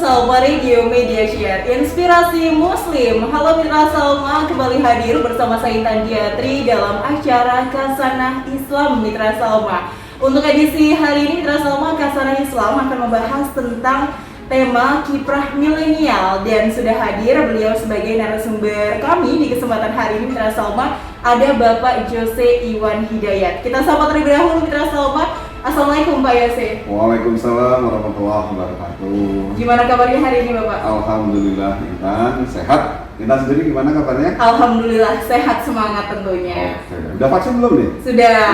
Salma Radio Media Share Inspirasi Muslim. Halo Mitra Salma, kembali hadir bersama saya Intan Diatri dalam acara Kasanah Islam Mitra Salma. Untuk edisi hari ini Mitra Salma, Kasanah Islam akan membahas tentang tema kiprah milenial, dan sudah hadir beliau sebagai narasumber kami di kesempatan hari ini Mitra Salma, ada Bapak Jose Iwan Hidayat. Kita sapa terlebih dahulu Mitra Salma. Assalamualaikum Pak Yose. Waalaikumsalam warahmatullahi wabarakatuh. Gimana kabarnya hari ini Bapak? Alhamdulillah Intan, sehat. Intan sendiri gimana kabarnya? Alhamdulillah sehat, semangat tentunya. Oke. Udah vaksin belum nih? Sudah.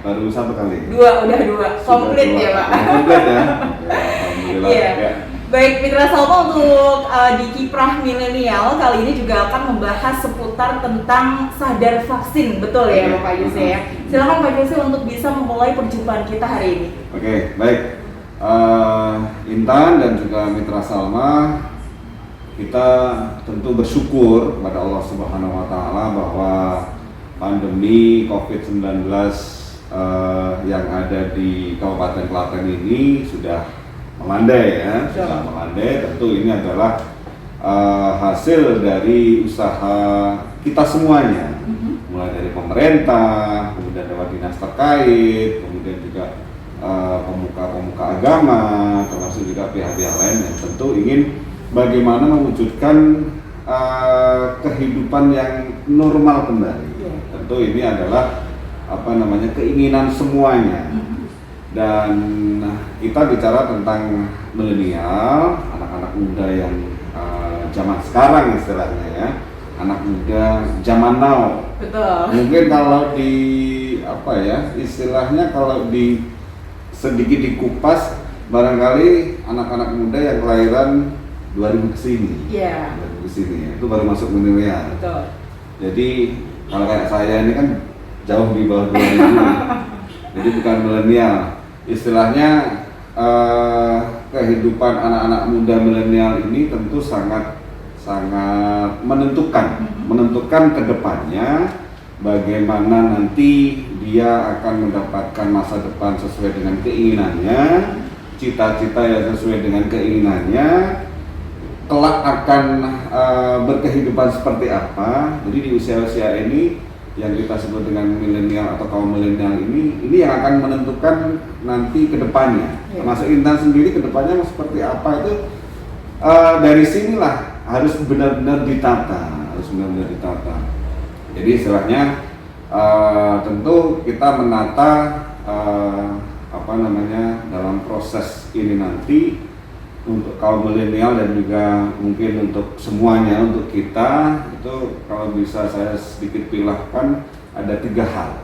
Baru satu kali? Udah dua. Komplit ya Pak? Komplit ya? Oke, alhamdulillah. Iya. Ya. Baik Mitra Salma, untuk di kiprah milenial kali ini juga akan membahas seputar tentang sadar vaksin, betul ya Pak Yose ya? Silakan Pak Yose untuk bisa memulai perjumpaan kita hari ini. Oke, baik. Intan dan juga Mitra Salma, kita tentu bersyukur kepada Allah Subhanahu wa Ta'ala bahwa pandemi COVID-19 yang ada di Kabupaten Klaten ini sudah melandai ya, sudah melandai. Tentu ini adalah hasil dari usaha kita semuanya, mulai dari pemerintah, kemudian lewat dinas terkait, kemudian juga pemuka-pemuka agama, termasuk juga pihak-pihak lain yang tentu ingin bagaimana mewujudkan kehidupan yang normal kembali. Tentu ini adalah keinginan semuanya. Dan kita bicara tentang milenial, anak-anak muda yang zaman sekarang istilahnya ya, anak muda zaman now. Betul. Mungkin kalau di istilahnya kalau di sedikit dikupas, barangkali anak-anak muda yang kelahiran 2000 kesini. Iya. 2000 kesini ya, itu baru masuk milenial. Betul. Jadi kalau kayak saya ini kan jauh di bawah 2000. Jadi bukan milenial. Istilahnya kehidupan anak-anak muda milenial ini tentu sangat menentukan kedepannya bagaimana nanti dia akan mendapatkan masa depan sesuai dengan keinginannya, cita-cita yang sesuai dengan keinginannya, kelak akan berkehidupan seperti apa. Jadi di usia-usia ini yang kita sebut dengan milenial atau kaum milenial ini yang akan menentukan nanti kedepannya. Termasuk Intan sendiri kedepannya seperti apa itu dari sinilah harus benar-benar ditata, Jadi istilahnya tentu kita menata dalam proses ini nanti untuk kaum milenial dan juga mungkin untuk semuanya, untuk kita itu kalau bisa saya sedikit pilahkan ada 3 hal.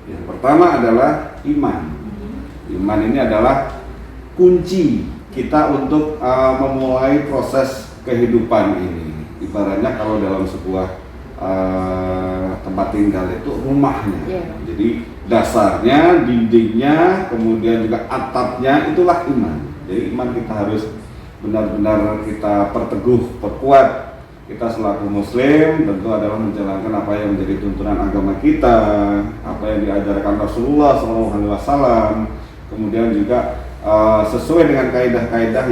Yang pertama adalah iman. Iman ini adalah kunci kita untuk memulai proses kehidupan ini. Ibaratnya kalau dalam sebuah tempat tinggal itu rumahnya. Jadi dasarnya, dindingnya, kemudian juga atapnya itulah iman. Jadi iman kita harus benar-benar kita perkuat. Kita selaku muslim tentu adalah menjalankan apa yang menjadi tuntunan agama kita, apa yang diajarkan Rasulullah SAW, kemudian juga sesuai dengan kaidah-kaidah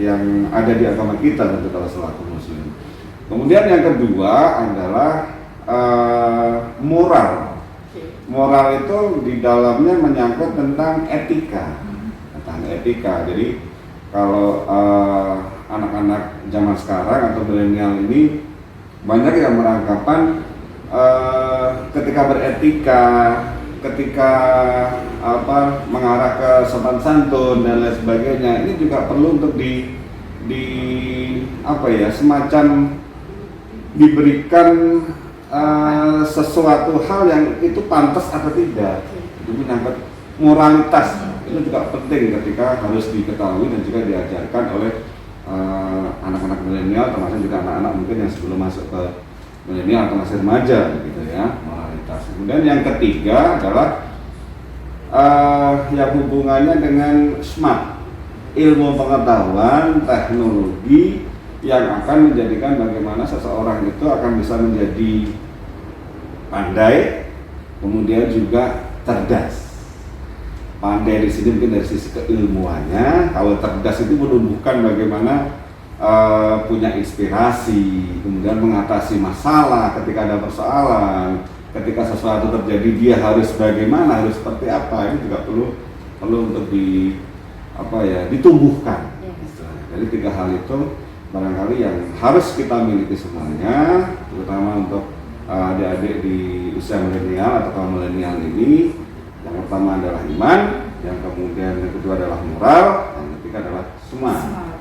yang ada di agama kita tentu kalau selaku muslim. Kemudian yang kedua adalah moral. Moral itu di dalamnya menyangkut tentang etika. Jadi kalau anak-anak zaman sekarang atau milenial ini banyak yang beranggapan ketika beretika, ketika mengarah ke sopan santun dan lain sebagainya, ini juga perlu untuk semacam diberikan sesuatu hal yang itu pantas atau tidak. Itu menyangkut moralitas. Itu juga penting ketika harus diketahui dan juga diajarkan oleh anak-anak milenial, termasuk juga anak-anak mungkin yang sebelum masuk ke milenial atau masih remaja gitu ya, moralitas. Kemudian yang ketiga adalah yang hubungannya dengan smart, ilmu pengetahuan, teknologi yang akan menjadikan bagaimana seseorang itu akan bisa menjadi pandai, kemudian juga cerdas. pandai di sini mungkin dari sisi keilmuannya. Kalau cerdas itu menumbuhkan bagaimana punya inspirasi, kemudian mengatasi masalah ketika ada persoalan, ketika sesuatu terjadi dia harus bagaimana, harus seperti apa, ini juga perlu untuk ditumbuhkan. Jadi 3 hal itu barangkali yang harus kita miliki semuanya, terutama untuk adik-adik di usia milenial atau kaum milenial ini. Yang pertama adalah iman, yang kemudian yang kedua adalah moral, yang ketiga adalah smart.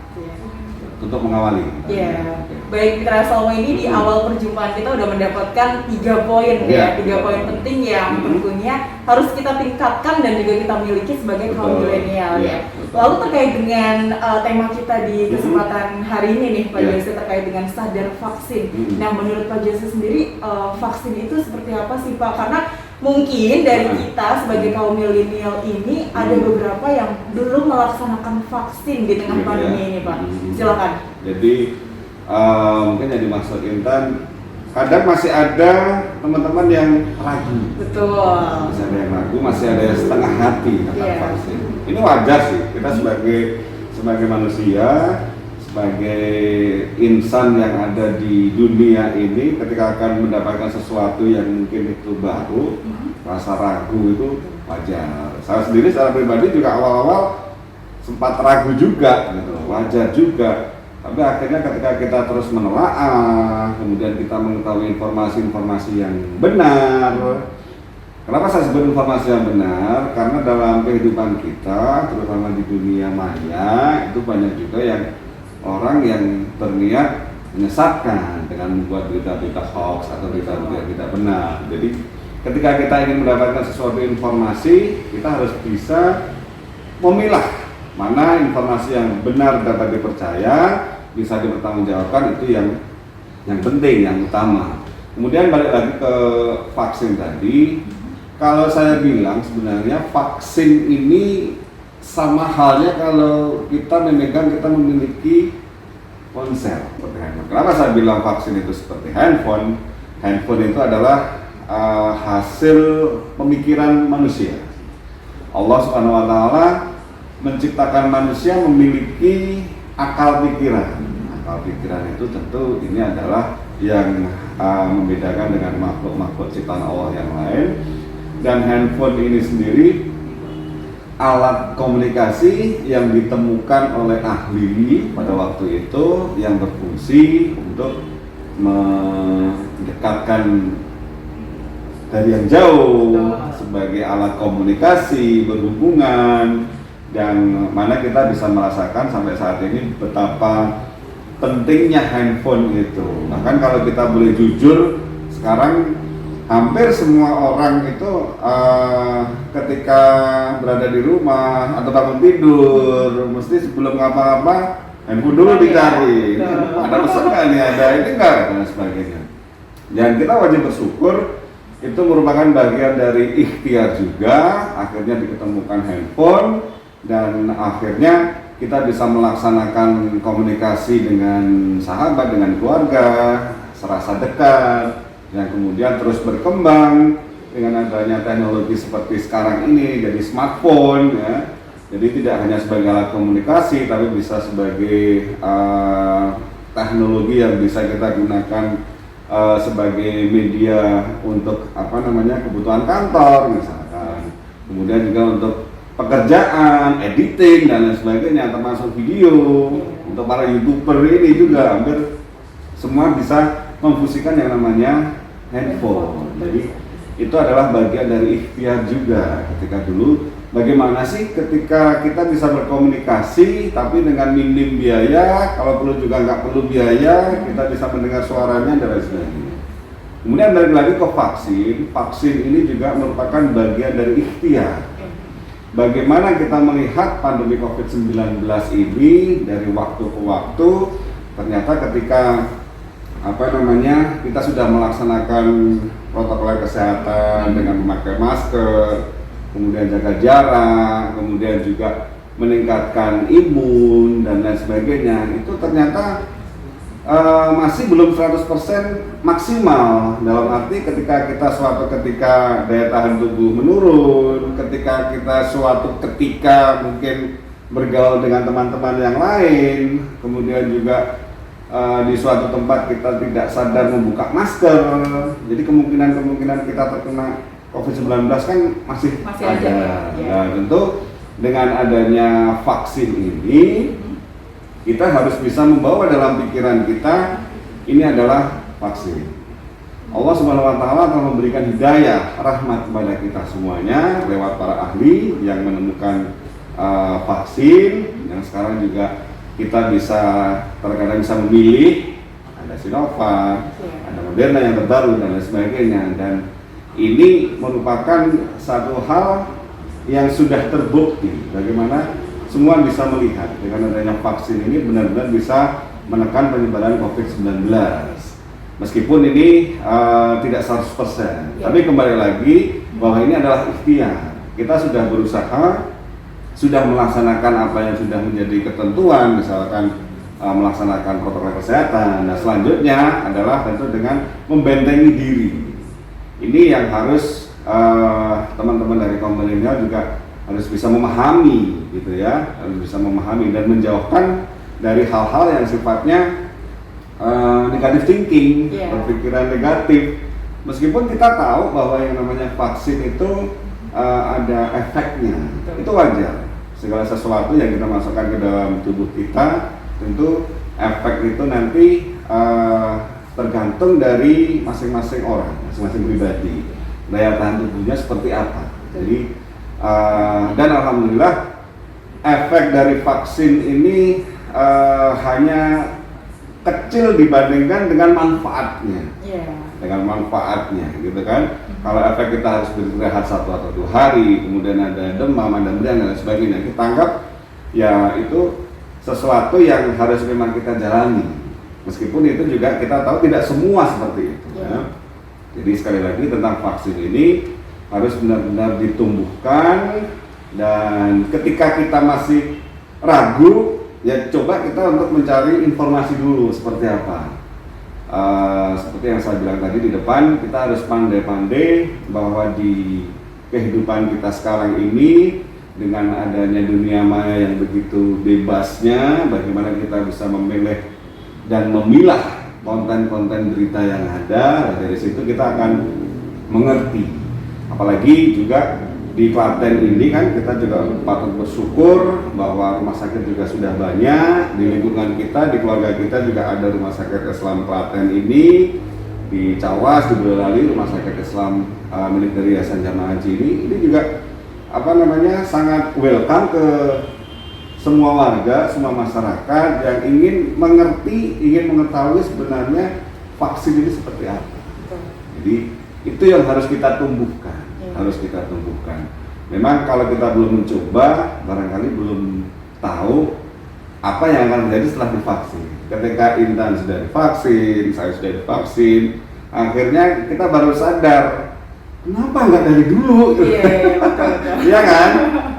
Untuk mengawali. Iya. Baik, Mitra Salma ini di awal perjumpaan kita udah mendapatkan 3 poin ya, 3 poin penting yang tentunya harus kita tingkatkan dan juga kita miliki sebagai kaum milenial ya. Lalu terkait dengan tema kita di kesempatan hari ini nih Pak Jose, terkait dengan sadar vaksin. Nah, menurut Pak Jose sendiri vaksin itu seperti apa sih Pak? Karena mungkin dari kita sebagai kaum milenial ini ada beberapa yang belum melaksanakan vaksin di tengah pandemi ini Pak. Silakan. Jadi mungkin yang dimaksud Intan, kadang masih ada teman-teman yang ragu. Betul. Masih ada yang ragu, masih ada yang setengah hati tentang vaksin. Ini wajar sih, kita sebagai manusia, sebagai insan yang ada di dunia ini, ketika akan mendapatkan sesuatu yang mungkin itu baru, rasa ragu itu wajar. Saya sendiri secara pribadi juga awal-awal sempat ragu juga, gitu, wajar juga. Tapi akhirnya ketika kita terus menelaah, kemudian kita mengetahui informasi-informasi yang benar. Kenapa saya sebut informasi yang benar? Karena dalam kehidupan kita, terutama di dunia maya, itu banyak juga yang orang yang berniat menyesatkan dengan membuat berita-berita hoax atau berita-berita yang tidak benar. Jadi ketika kita ingin mendapatkan sesuatu informasi, kita harus bisa memilah mana informasi yang benar dapat dipercaya, bisa dipertanggungjawabkan, itu yang penting, yang utama. Kemudian balik lagi ke vaksin tadi, kalau saya bilang sebenarnya vaksin ini sama halnya kalau kita memiliki ponsel seperti handphone. Kenapa saya bilang vaksin itu seperti handphone? Handphone itu adalah hasil pemikiran manusia. Allah Subhanahu wa Ta'ala menciptakan manusia memiliki akal pikiran. Akal pikiran itu tentu ini adalah yang membedakan dengan makhluk-makhluk ciptaan Allah yang lain. Dan handphone ini sendiri alat komunikasi yang ditemukan oleh ahli pada waktu itu yang berfungsi untuk mendekatkan dari yang jauh sebagai alat komunikasi, berhubungan, dan mana kita bisa merasakan sampai saat ini betapa pentingnya handphone itu. Bahkan kalau kita boleh jujur, sekarang hampir semua orang itu ketika berada di rumah atau bangun tidur, mesti sebelum ngapa-ngapa handphone dulu dicari. Ada pesan nggak nih, ada ini nggak, dan sebagainya. Dan kita wajib bersyukur, itu merupakan bagian dari ikhtiar juga. Akhirnya diketemukan handphone, dan akhirnya kita bisa melaksanakan komunikasi dengan sahabat, dengan keluarga, serasa dekat. Yang kemudian terus berkembang dengan adanya teknologi seperti sekarang ini, jadi smartphone ya. Jadi tidak hanya sebagai alat komunikasi, tapi bisa sebagai teknologi yang bisa kita gunakan sebagai media untuk kebutuhan kantor misalkan. Kemudian juga untuk pekerjaan, editing dan lain sebagainya, termasuk video. Untuk para YouTuber ini juga hampir semua bisa memfungsikan yang namanya handphone. Jadi itu adalah bagian dari ikhtiar juga. Ketika dulu bagaimana sih ketika kita bisa berkomunikasi tapi dengan minim biaya, kalau perlu juga nggak perlu biaya, kita bisa mendengar suaranya dan lain sebagainya. Kemudian balik lagi ke vaksin. Vaksin ini juga merupakan bagian dari ikhtiar. Bagaimana kita melihat pandemi COVID-19 ini dari waktu ke waktu, ternyata ketika kita sudah melaksanakan protokol kesehatan dengan memakai masker, kemudian jaga jarak, kemudian juga meningkatkan imun dan lain sebagainya, itu ternyata masih belum 100% maksimal, dalam arti ketika daya tahan tubuh menurun, ketika mungkin bergaul dengan teman-teman yang lain, kemudian juga di suatu tempat kita tidak sadar membuka masker, jadi kemungkinan kita terkena COVID-19 kan masih ada. Ya. Nah, tentu dengan adanya vaksin ini kita harus bisa membawa dalam pikiran kita ini adalah vaksin. Allah Subhanahu wa taala telah memberikan hidayah, rahmat kepada kita semuanya lewat para ahli yang menemukan vaksin, yang sekarang juga kita terkadang bisa memilih, ada Sinovac, ada Moderna yang terbaru dan lain sebagainya, dan ini merupakan satu hal yang sudah terbukti bagaimana semua bisa melihat dengan adanya vaksin ini benar-benar bisa menekan penyebaran COVID-19. Meskipun ini tidak 100%, tapi kembali lagi bahwa ini adalah ikhtiar. Kita sudah berusaha, sudah melaksanakan apa yang sudah menjadi ketentuan, misalkan melaksanakan protokol kesehatan. Nah, selanjutnya adalah tentu dengan membentengi diri. Ini yang harus teman-teman dari kaum milenial juga harus bisa memahami, gitu ya, harus bisa memahami dan menjauhkan dari hal-hal yang sifatnya negative thinking, berpikiran negatif. Meskipun kita tahu bahwa yang namanya vaksin itu ada efeknya, itu wajar. Segala sesuatu yang kita masukkan ke dalam tubuh kita, tentu efek itu nanti tergantung dari masing-masing orang, masing-masing pribadi. Daya tahan tubuhnya seperti apa. Jadi dan alhamdulillah efek dari vaksin ini hanya kecil dibandingkan dengan manfaatnya. Dengan manfaatnya, gitu kan. Kalau efek kita harus beristirahat 1 atau 2 hari, kemudian ada demam, ada meriang dan sebagainya, kita anggap ya itu sesuatu yang harus memang kita jalani. Meskipun itu juga kita tahu tidak semua seperti itu. Ya. Jadi sekali lagi tentang vaksin ini harus benar-benar ditumbuhkan, dan ketika kita masih ragu, ya coba kita untuk mencari informasi dulu seperti apa. Seperti yang saya bilang tadi di depan, kita harus pandai-pandai bahwa di kehidupan kita sekarang ini dengan adanya dunia maya yang begitu bebasnya, bagaimana kita bisa memilih dan memilah konten-konten berita yang ada. Dari situ kita akan mengerti. Apalagi juga di Klaten ini kan kita juga patut bersyukur bahwa rumah sakit juga sudah banyak di lingkungan kita, di keluarga kita juga ada rumah sakit Islam Klaten ini, di Cawas, di Boyolali rumah sakit Islam milik dari Yayasan Jamaah Haji ini juga sangat welcome ke semua warga, semua masyarakat yang ingin mengerti, ingin mengetahui sebenarnya vaksin ini seperti apa. Jadi itu yang harus kita tumbuhkan, Memang kalau kita belum mencoba, barangkali belum tahu apa yang akan terjadi setelah divaksin. Ketika Intan sudah divaksin, saya sudah divaksin, akhirnya kita baru sadar, kenapa nggak dari dulu? Iya, betul. Iya kan?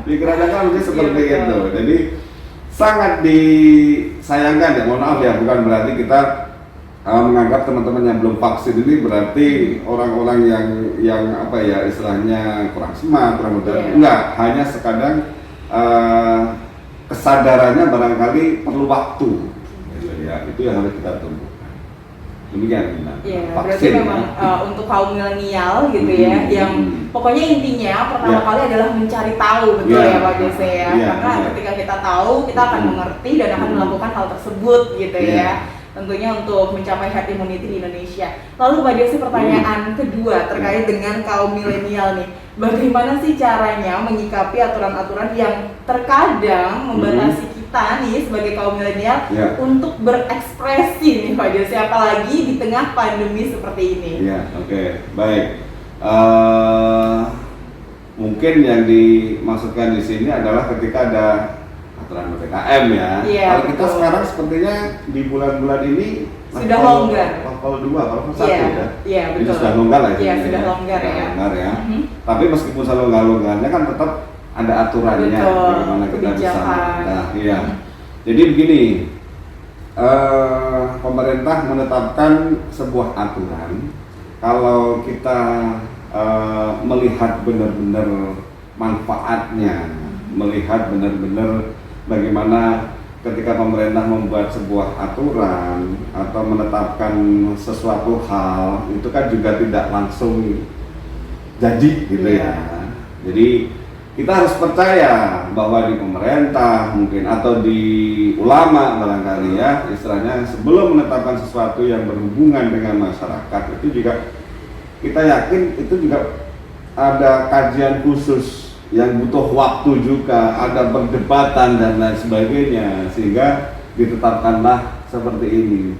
Pikirannya kan mungkin seperti itu. Jadi sangat disayangkan ya, mohon maaf ya, bukan berarti kita menganggap teman-teman yang belum vaksin ini berarti orang-orang yang istilahnya kurang semangat, kurang modern. Enggak, hanya sekadang kesadarannya barangkali perlu waktu. Ya, itu yang harus kita tumbuhkan. Demikian. Berarti memang untuk kaum milenial gitu ya, yang pokoknya intinya pertama kali adalah mencari tahu, betul ya Pak Jose ya. Karena ketika kita tahu, kita akan mengerti dan akan melakukan hal tersebut gitu ya. Tentunya untuk mencapai herd immunity di Indonesia. Lalu Pak Jose, pertanyaan kedua terkait dengan kaum milenial nih, bagaimana sih caranya menyikapi aturan-aturan yang terkadang membatasi kita nih sebagai kaum milenial untuk berekspresi nih Pak Jose, apalagi di tengah pandemi seperti ini? Baik. Mungkin yang dimaksudkan di sini adalah ketika ada aturan PPKM ya. Kalau kita sekarang sepertinya di bulan-bulan ini sudah longgar. Level 2, level 1 ya. Iya, betul. Ini sudah longgar lah. Iya, sudah longgar ya. Tapi meskipun selonggar-longgarnya kan tetap ada aturannya, bagaimana kita bisa. Jadi begini, pemerintah menetapkan sebuah aturan. Kalau kita melihat benar-benar manfaatnya, melihat benar-benar bagaimana ketika pemerintah membuat sebuah aturan atau menetapkan sesuatu hal, itu kan juga tidak langsung jadi gitu ya. Jadi kita harus percaya bahwa di pemerintah mungkin atau di ulama barangkali ya, istilahnya sebelum menetapkan sesuatu yang berhubungan dengan masyarakat, itu juga kita yakin itu juga ada kajian khusus yang butuh waktu juga, ada perdebatan dan lain sebagainya, sehingga ditetapkanlah seperti ini.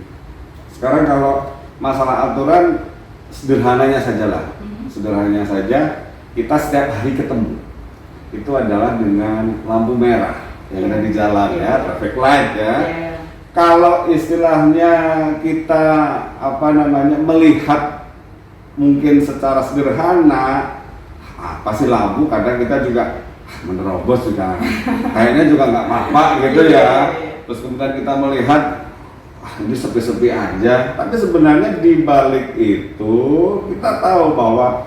Sekarang kalau masalah aturan, sederhananya sajalah, sederhananya saja, kita setiap hari ketemu itu adalah dengan lampu merah yang ada di jalan ya, traffic light ya. Kalau istilahnya kita melihat mungkin secara sederhana, apa sih lampu, kadang kita juga menerobos juga kayaknya juga nggak apa-apa gitu ya. Terus kemudian kita melihat ini sepi-sepi aja, tapi sebenarnya di balik itu kita tahu bahwa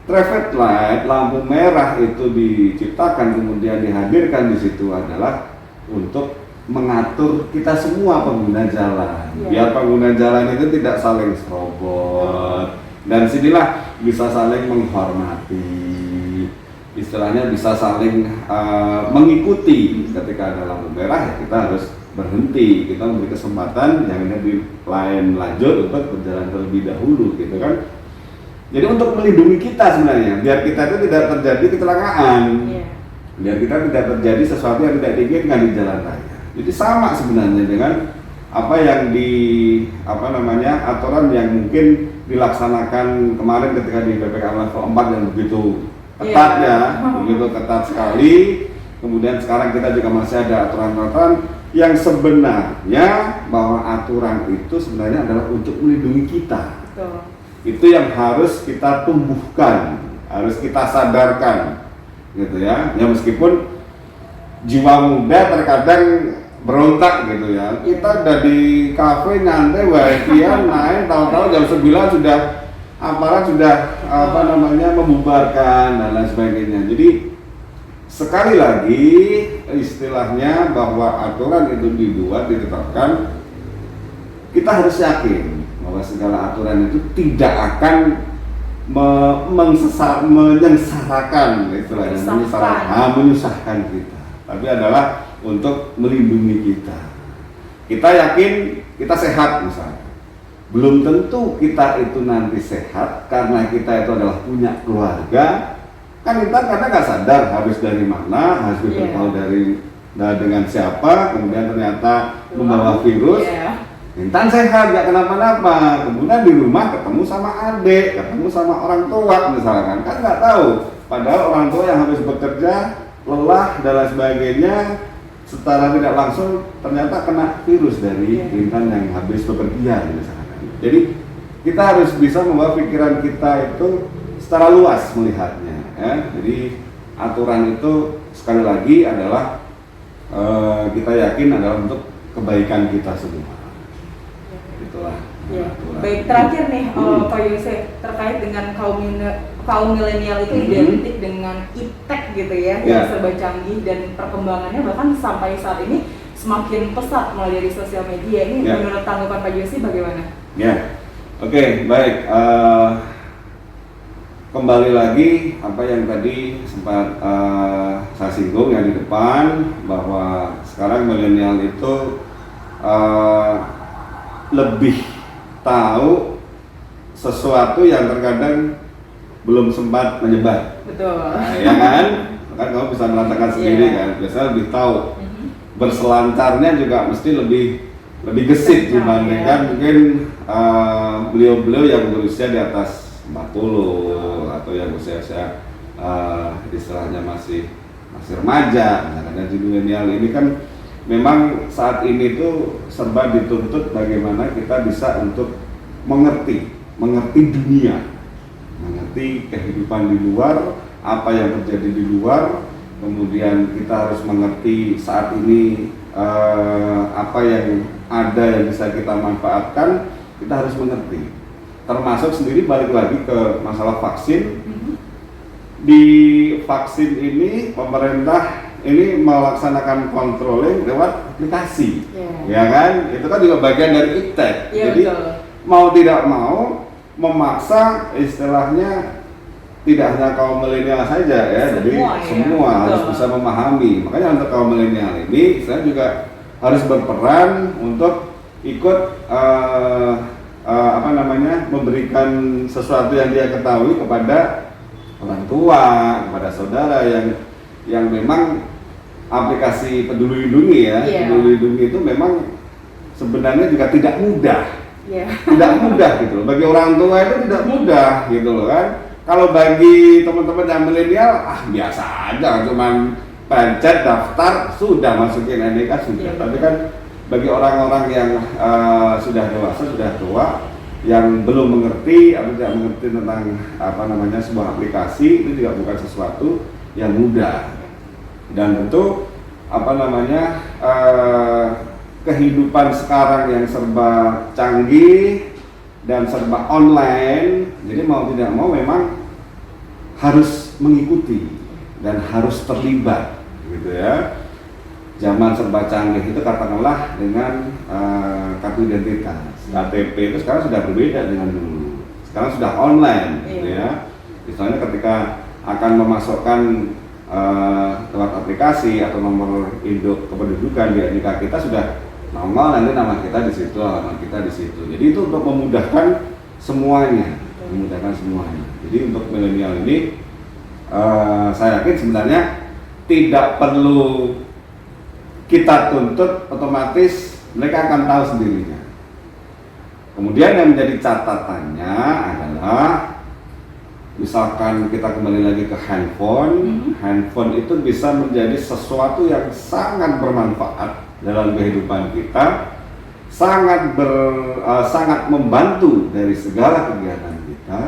traffic light, lampu merah itu diciptakan kemudian dihadirkan di situ adalah untuk mengatur kita semua pengguna jalan, biar pengguna jalan itu tidak saling serobot, dan sinilah bisa saling menghormati, istilahnya bisa saling mengikuti. Ketika ada lampu merah ya kita harus berhenti, kita memberi kesempatan yang ada di lain lajur untuk berjalan terlebih dahulu gitu kan. Jadi untuk melindungi kita sebenarnya, biar kita itu tidak terjadi kecelakaan, biar kita tidak terjadi sesuatu yang tidak diinginkan di jalan raya. Jadi sama sebenarnya dengan apa yang aturan yang mungkin dilaksanakan kemarin ketika di PPKM level 4 yang begitu ketat ya, begitu ketat sekali. Kemudian sekarang kita juga masih ada aturan-aturan yang sebenarnya bahwa aturan itu sebenarnya adalah untuk melindungi kita. Itu yang harus kita tumbuhkan, harus kita sadarkan gitu ya. Ya meskipun jiwa muda terkadang berontak gitu ya. Kita udah di kafe nyantai bahagia naik, tahu-tahu jam 9 sudah aparat sudah membubarkan dan lain sebagainya. Jadi sekali lagi istilahnya bahwa aturan itu dibuat, ditetapkan, kita harus yakin bahwa segala aturan itu tidak akan menyengsarakan, istilahnya menyusahkan kita, tapi adalah untuk melindungi kita. Kita yakin kita sehat misalnya, belum tentu kita itu nanti sehat karena kita itu adalah punya keluarga. Kan kita kadang nggak sadar habis dari mana, habis bertahu dengan siapa, kemudian ternyata membawa virus. Intan sehat, gak kenapa-napa, kemudian di rumah ketemu sama adik, ketemu sama orang tua misalkan, kan nggak tahu. Padahal orang tua yang habis bekerja, lelah dan lain sebagainya, secara tidak langsung ternyata kena virus dari Intan yang habis bepergian misalkan. Jadi kita harus bisa membawa pikiran kita itu secara luas melihatnya. Ya. Jadi aturan itu sekali lagi adalah kita yakin adalah untuk kebaikan kita semua. Itulah. Baik, terakhir nih Pak Yose, terkait dengan kaum milenial itu identik dengan iptek gitu ya, yang serba canggih dan perkembangannya bahkan sampai saat ini semakin pesat mulai dari sosial media. Ini menurut tanggapan Pak Yose bagaimana? Oke, baik. Kembali lagi apa yang tadi sempat saya singgung yang di depan, bahwa sekarang milenial itu lebih tahu sesuatu yang terkadang belum sempat menyebar. Betul. Ya kan? Kan kamu bisa merasakan sendiri kan. Biasanya lebih tahu. Berselancarnya juga mesti lebih gesit dibandingkan mungkin beliau-beliau yang berusia di atas 40 atau yang usia-usia istilahnya masih remaja. Nah, dan di milenial ini kan memang saat ini tuh serba dituntut bagaimana kita bisa untuk mengerti dunia, mengerti kehidupan di luar, apa yang terjadi di luar, kemudian kita harus mengerti saat ini apa yang ada yang bisa kita manfaatkan, kita harus mengerti. Termasuk sendiri balik lagi ke masalah vaksin. Di vaksin ini pemerintah ini melaksanakan controlling lewat aplikasi, ya kan? Itu kan juga bagian dari iptek. Jadi betul. Mau tidak mau memaksa istilahnya tidak hanya kaum milenial saja ya, jadi semua harus bisa memahami. Makanya untuk kaum milenial ini saya juga harus berperan untuk ikut memberikan sesuatu yang dia ketahui kepada orang tua, kepada saudara yang memang aplikasi Peduli Lindungi ya. Peduli Lindungi itu memang sebenarnya juga tidak mudah. Tidak mudah gitu loh. Bagi orang tua itu tidak mudah gitu loh kan. Kalau bagi teman-teman yang milenial, biasa aja, cuman pencet daftar sudah masukin NIK sudah. Tapi kan bagi orang-orang yang sudah dewasa, sudah tua, yang belum mengerti atau tidak mengerti tentang sebuah aplikasi, itu juga bukan sesuatu yang mudah. Dan tentu kehidupan sekarang yang serba canggih dan serba online, jadi mau tidak mau memang harus mengikuti dan harus terlibat gitu ya. Zaman serba canggih itu katakanlah dengan kartu identitas, KTP itu sekarang sudah berbeda dengan dulu. Sekarang sudah online gitu ya. Misalnya ketika akan memasukkan lewat aplikasi atau nomor induk kependudukan di NIK kita sudah nongol, nanti nama kita di situ, alamat kita di situ. Jadi itu untuk memudahkan semuanya, Jadi untuk milenial ini saya yakin sebenarnya tidak perlu kita tuntut, otomatis mereka akan tahu sendirinya. Kemudian yang menjadi catatannya adalah misalkan kita kembali lagi ke handphone itu bisa menjadi sesuatu yang sangat bermanfaat dalam kehidupan kita, sangat membantu dari segala kegiatan kita.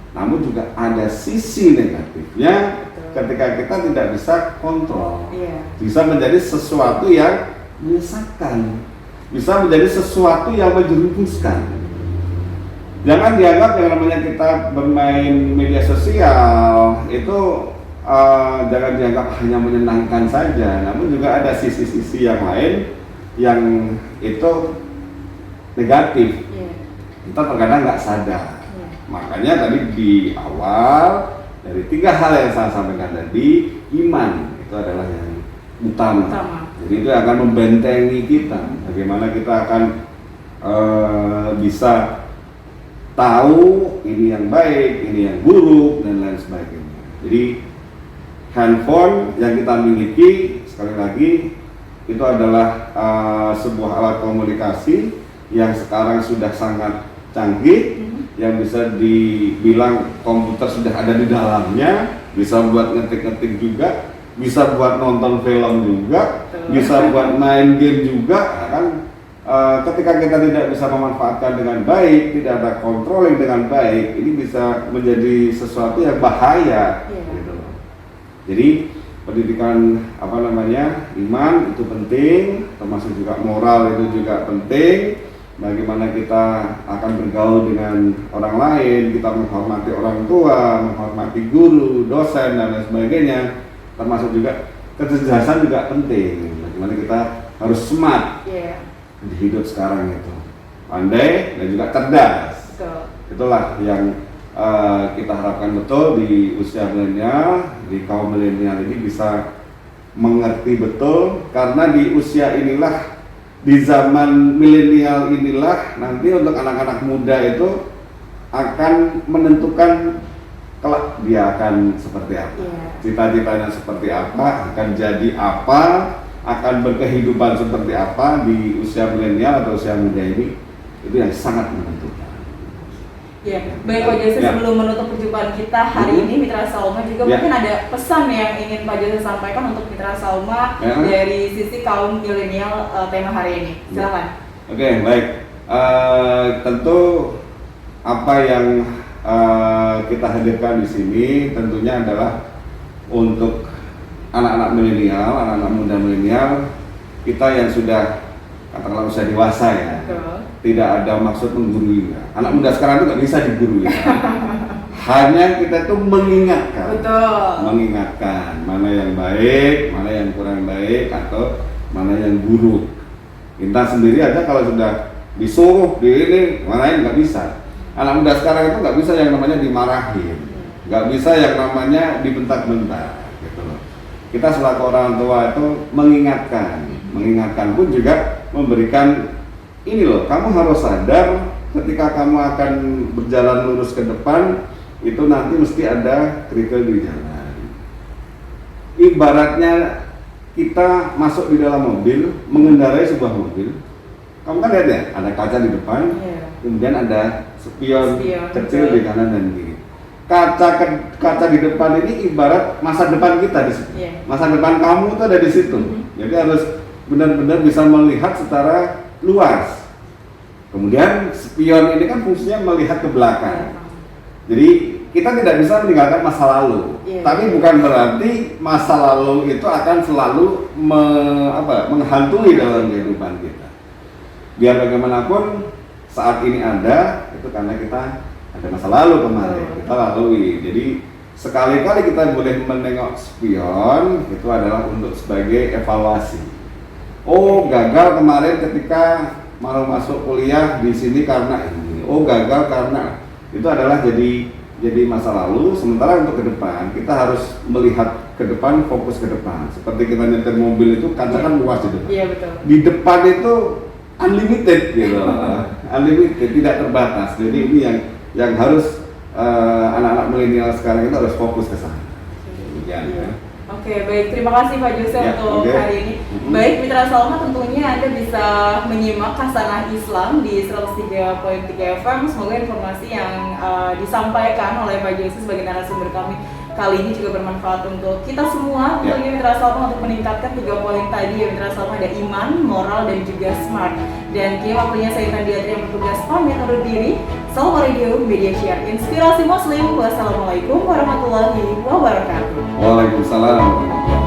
Namun juga ada sisi negatifnya ketika kita tidak bisa kontrol. Bisa menjadi sesuatu yang menyesatkan, bisa menjadi sesuatu yang menjerumuskan. Jangan dianggap yang namanya kita bermain media sosial itu jangan dianggap hanya menyenangkan saja, namun juga ada sisi-sisi yang lain yang itu negatif. Kita terkadang nggak sadar. Makanya tadi di awal dari 3 hal yang saya sampaikan tadi, iman itu adalah yang utama. Jadi itu akan membentengi kita. Bagaimana kita akan bisa tahu ini yang baik, ini yang buruk dan lain sebagainya. Jadi handphone yang kita miliki, sekali lagi itu adalah sebuah alat komunikasi yang sekarang sudah sangat canggih, yang bisa dibilang komputer sudah ada di dalamnya, bisa buat ngetik-ngetik juga, bisa buat nonton film juga, bisa buat main game juga, kan? Ketika kita tidak bisa memanfaatkan dengan baik, tidak ada controlling dengan baik, ini bisa menjadi sesuatu yang bahaya. Gitu. Jadi pendidikan iman itu penting, termasuk juga moral itu juga penting. Bagaimana kita akan bergaul dengan orang lain, kita menghormati orang tua, menghormati guru, dosen dan lain sebagainya. Termasuk juga kecerdasan juga penting. Bagaimana kita harus smart di hidup sekarang itu, pandai dan juga cerdas. Itulah yang kita harapkan betul di usia milenial, di kaum milenial ini bisa mengerti betul, karena di usia inilah, di zaman milenial inilah nanti untuk anak-anak muda itu akan menentukan kelak dia akan seperti apa, cita-citanya seperti apa, akan jadi apa, akan berkehidupan seperti apa di usia milenial atau usia muda ini. Itu yang sangat menentukan. Baik Pak Jose, sebelum menutup perjumpaan kita hari ini, Mitra Salma juga mungkin ada pesan yang ingin Pak Jose sampaikan untuk Mitra Salma dari sisi kaum milenial tema hari ini. Silakan. Oke, baik. Tentu apa yang kita hadirkan di sini tentunya adalah untuk anak-anak milenial, anak-anak muda milenial kita yang sudah katakanlah usia dewasa ya. Betul. Tidak ada maksud menggurui. Anak muda sekarang itu nggak bisa digurui. Hanya kita tuh mengingatkan. Betul. Mengingatkan mana yang baik, mana yang kurang baik, atau mana yang buruk. Intan sendiri aja kalau sudah disuruh di ini, marahin nggak bisa. Anak muda sekarang itu nggak bisa yang namanya dimarahin, nggak bisa yang namanya dibentak-bentak, gitu loh. Kita selaku orang tua itu mengingatkan pun juga memberikan ini loh, kamu harus sadar ketika kamu akan berjalan lurus ke depan itu nanti mesti ada kerikil di jalan. Ibaratnya kita masuk di dalam mobil, mengendarai sebuah mobil, kamu kan lihat ya, ada kaca di depan, kemudian ada spion kecil di kanan dan kiri. Kaca di depan ini ibarat masa depan kita di situ. Masa depan kamu tuh ada di situ. Jadi harus benar-benar bisa melihat secara luas. Kemudian spion ini kan fungsinya melihat ke belakang. Jadi kita tidak bisa meninggalkan masa lalu. Tapi bukan berarti masa lalu itu akan selalu menghantui dalam kehidupan kita. Biar bagaimanapun saat ini ada, itu karena kita ada masa lalu kemarin, kita lalui. Jadi sekali-kali kita boleh menengok spion, itu adalah untuk sebagai evaluasi. Oh, gagal kemarin ketika mau masuk kuliah di sini karena ini. Oh, gagal karena itu adalah jadi masa lalu. Sementara untuk ke depan kita harus melihat ke depan, fokus ke depan. Seperti kita nyetir mobil itu kaca kan luas di depan. Iya, betul. Di depan itu unlimited gitu, unlimited, tidak terbatas. Jadi ini yang harus anak-anak milenial sekarang itu harus fokus ke sana. Oke, baik. Terima kasih Pak Jose untuk hari ini. Baik, Mitra Salma, tentunya Anda bisa menyimak Khasanah Islam di 103.3 FM. Semoga informasi yang disampaikan oleh Pak Jose sebagai narasumber kami kali ini juga bermanfaat untuk kita semua. Tentunya Mitra Salma untuk meningkatkan 3 poin tadi ya Mitra Salma, ada iman, moral, dan juga smart. Dan kini waktunya saya Tandiatri yang bertugas pamit undur diri. Salam Radio Media Share Inspirasi Muslim. Wassalamualaikum warahmatullahi wabarakatuh. Waalaikumsalam.